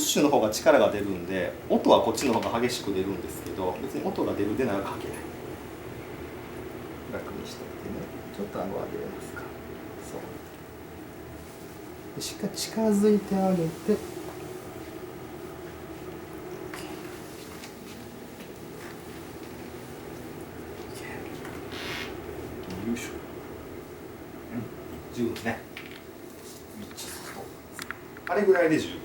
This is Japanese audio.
シュの方が力が出るんで、音はこっちの方が激しく出るんですけど、別に音が出る出ないは関係ない。楽にしておいてね。ちょっと顎上げれますか。そうでしっかり近づいてあげて、よいしょ。十分ですね。あれぐらいで十分。